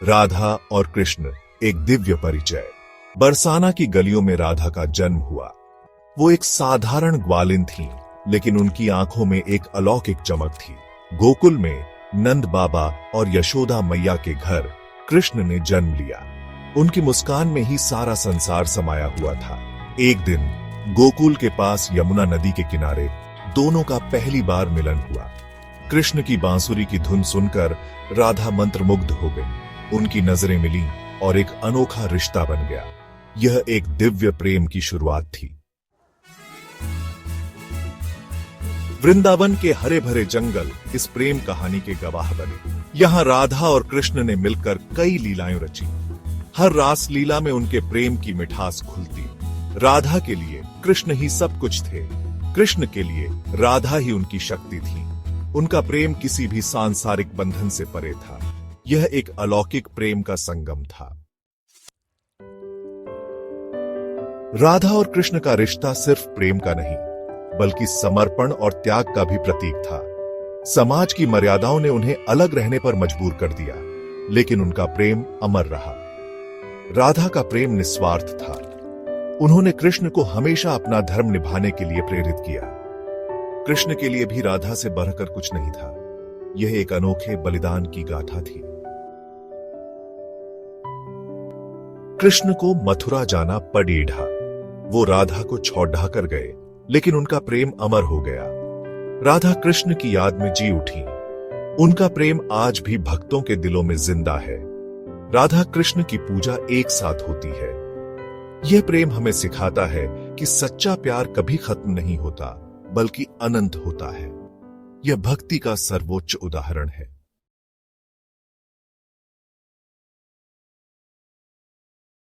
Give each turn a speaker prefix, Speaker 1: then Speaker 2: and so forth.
Speaker 1: राधा और कृष्ण, एक दिव्य परिचय। बरसाना की गलियों में राधा का जन्म हुआ। वो एक साधारण ग्वालिन थीं, लेकिन उनकी आंखों में एक अलौकिक चमक थी। गोकुल में नंद बाबा और यशोदा मैया के घर कृष्ण ने जन्म लिया। उनकी मुस्कान में ही सारा संसार समाया हुआ था। एक दिन गोकुल के पास यमुना नदी के किनारे दोनों का पहली बार मिलन हुआ। कृष्ण की बांसुरी की धुन सुनकर राधा मंत्रमुग्ध हो गई। उनकी नजरें मिली और एक अनोखा रिश्ता बन गया। यह एक दिव्य प्रेम की शुरुआत थी। वृंदावन के हरे भरे जंगल इस प्रेम कहानी के गवाह बने। यहाँ राधा और कृष्ण ने मिलकर कई लीलाएं रची। हर रास लीला में उनके प्रेम की मिठास घुलती। राधा के लिए कृष्ण ही सब कुछ थे। कृष्ण के लिए राधा ही उनकी शक्ति थी। उनका प्रेम किसी भी सांसारिक बंधन से परे था। यह एक अलौकिक प्रेम का संगम था। राधा और कृष्ण का रिश्ता सिर्फ प्रेम का नहीं, बल्कि समर्पण और त्याग का भी प्रतीक था। समाज की मर्यादाओं ने उन्हें अलग रहने पर मजबूर कर दिया, लेकिन उनका प्रेम अमर रहा। राधा का प्रेम निस्वार्थ था। उन्होंने कृष्ण को हमेशा अपना धर्म निभाने के लिए प्रेरित किया। कृष्ण के लिए भी राधा से बढ़कर कुछ नहीं था। यह एक अनोखे बलिदान की गाथा थी। कृष्ण को मथुरा जाना पड़ेढ़ा। वो राधा को छोड़ कर गए, लेकिन उनका प्रेम अमर हो गया। राधा कृष्ण की याद में जी उठी। उनका प्रेम आज भी भक्तों के दिलों में जिंदा है। राधा कृष्ण की पूजा एक साथ होती है। यह प्रेम हमें सिखाता है कि सच्चा प्यार कभी खत्म नहीं होता, बल्कि अनंत होता है। यह भक्ति का सर्वोच्च उदाहरण है।